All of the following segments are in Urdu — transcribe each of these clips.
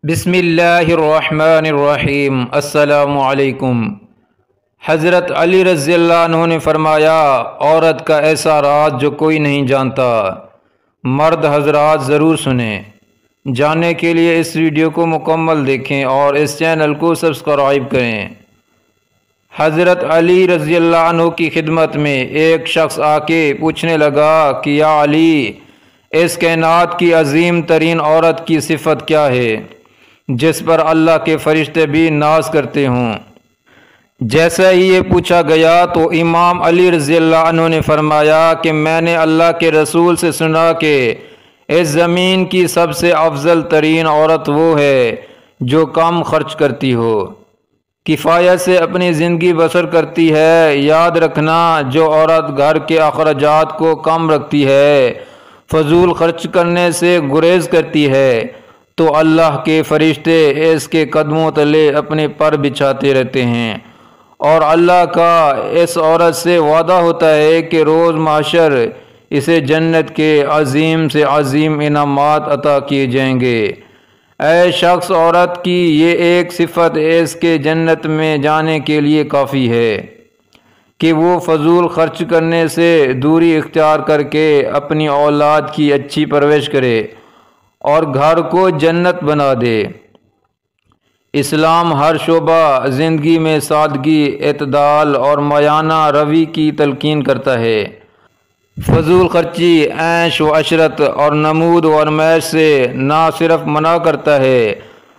بسم اللہ الرحمن الرحیم۔ السلام علیکم۔ حضرت علی رضی اللہ عنہ نے فرمایا، عورت کا ایسا راز جو کوئی نہیں جانتا۔ مرد حضرات ضرور سنیں۔ جاننے کے لیے اس ویڈیو کو مکمل دیکھیں اور اس چینل کو سبسکرائب کریں۔ حضرت علی رضی اللہ عنہ کی خدمت میں ایک شخص آ کے پوچھنے لگا کہ یا علی، اس کائنات کی عظیم ترین عورت کی صفت کیا ہے جس پر اللہ کے فرشتے بھی ناز کرتے ہوں؟ جیسا ہی یہ پوچھا گیا تو امام علی رضی اللہ عنہ نے فرمایا کہ میں نے اللہ کے رسول سے سنا کہ اس زمین کی سب سے افضل ترین عورت وہ ہے جو کم خرچ کرتی ہو، کفایت سے اپنی زندگی بسر کرتی ہے۔ یاد رکھنا، جو عورت گھر کے اخراجات کو کم رکھتی ہے، فضول خرچ کرنے سے گریز کرتی ہے، تو اللہ کے فرشتے اس کے قدموں تلے اپنے پر بچھاتے رہتے ہیں، اور اللہ کا اس عورت سے وعدہ ہوتا ہے کہ روز محشر اسے جنت کے عظیم سے عظیم انعامات عطا کیے جائیں گے۔ اے شخص، عورت کی یہ ایک صفت اس کے جنت میں جانے کے لیے کافی ہے کہ وہ فضول خرچ کرنے سے دوری اختیار کر کے اپنی اولاد کی اچھی پرورش کرے اور گھر کو جنت بنا دے۔ اسلام ہر شعبہ زندگی میں سادگی، اعتدال اور مایانہ روی کی تلقین کرتا ہے۔ فضول خرچی، عیش و عشرت اور نمود و نمائش سے نہ صرف منع کرتا ہے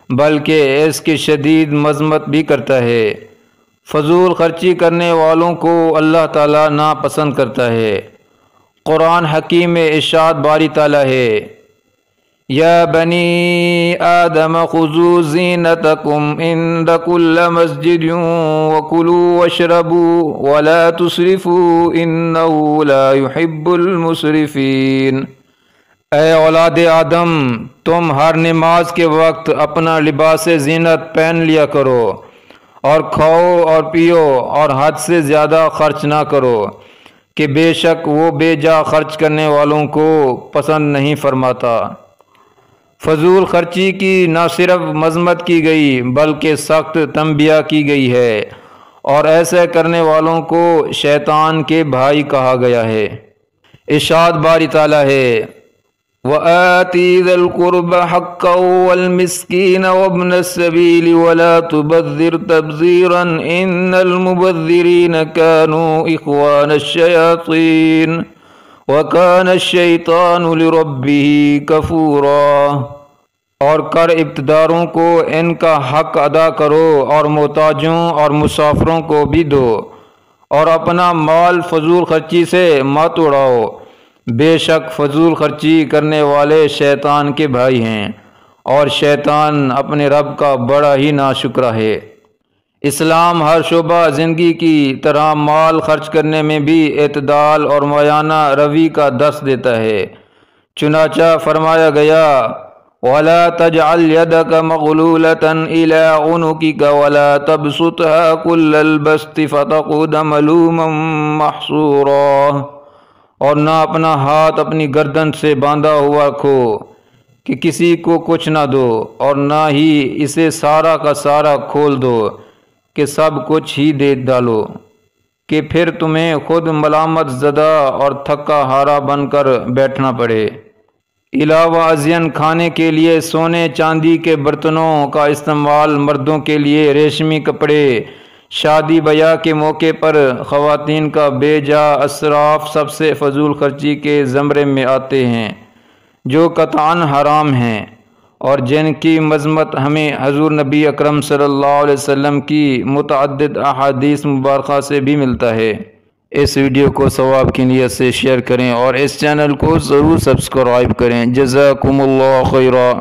بلکہ اس کی شدید مذمت بھی کرتا ہے۔ فضول خرچی کرنے والوں کو اللہ تعالیٰ ناپسند کرتا ہے۔ قرآن حکیم میں ارشاد باری تعالیٰ ہے، یا بنی آدم خذوا زینتکم عند کل مسجد وکلوا واشربوا ولا تسرفوا انہ لا يحب المسرفین۔ اے اولاد آدم، تم ہر نماز کے وقت اپنا لباس زینت پہن لیا کرو، اور کھاؤ اور پیو اور حد سے زیادہ خرچ نہ کرو، کہ بے شک وہ بے جا خرچ کرنے والوں کو پسند نہیں فرماتا۔ فضول خرچی کی نہ صرف مذمت کی گئی بلکہ سخت تنبیہ کی گئی ہے، اور ایسے کرنے والوں کو شیطان کے بھائی کہا گیا ہے۔ ارشاد باری تعالیٰ ہے، وَآتِ ذَا الْقُرْبَ حَقَّهُ وَالْمِسْكِينَ وَابْنَ السَّبِيلِ وَلَا تُبَذِّرْ تَبْذِيرًا إِنَّ الْمُبَذِّرِينَ كَانُوا إِخْوَانَ الشَّيَاطِينِ وَكَانَ الشَّيْطَانُ لِرَبِّهِ كَفُورًا۔ اور کر ابتداروں کو ان کا حق ادا کرو، اور محتاجوں اور مسافروں کو بھی دو، اور اپنا مال فضول خرچی سے مت اڑاؤ، بے شک فضول خرچی کرنے والے شیطان کے بھائی ہیں، اور شیطان اپنے رب کا بڑا ہی ناشکرا ہے۔ اسلام ہر شعبہ زندگی کی طرح مال خرچ کرنے میں بھی اعتدال اور مایانہ روی کا درس دیتا ہے۔ چنانچہ فرمایا گیا، وَلَا تَجْعَلْ يَدَكَ مَغْلُولَةً إِلَىٰ عُنُقِكَ وَلَا تَبْسُطْهَا كُلَّ الْبَسْطِ فَتَقْعُدَ مَلُومًا مَحْسُورًا۔ اور نہ اپنا ہاتھ اپنی گردن سے باندھا ہوا رکھو کہ کسی کو کچھ نہ دو، اور نہ ہی اسے سارا کا سارا کھول دو کہ سب کچھ ہی دے ڈالو، کہ پھر تمہیں خود ملامت زدہ اور تھکا ہارا بن کر بیٹھنا پڑے۔ علاوہ ازین کھانے کے لیے سونے چاندی کے برتنوں کا استعمال، مردوں کے لیے ریشمی کپڑے، شادی بیاہ کے موقع پر خواتین کا بے جا اسراف سب سے فضول خرچی کے زمرے میں آتے ہیں، جو قطعاً حرام ہیں، اور جن کی مذمت ہمیں حضور نبی اکرم صلی اللہ علیہ وسلم کی متعدد احادیث مبارکہ سے بھی ملتا ہے۔ اس ویڈیو کو ثواب کی نیت سے شیئر کریں اور اس چینل کو ضرور سبسکرائب کریں۔ جزاکم اللہ خیرا۔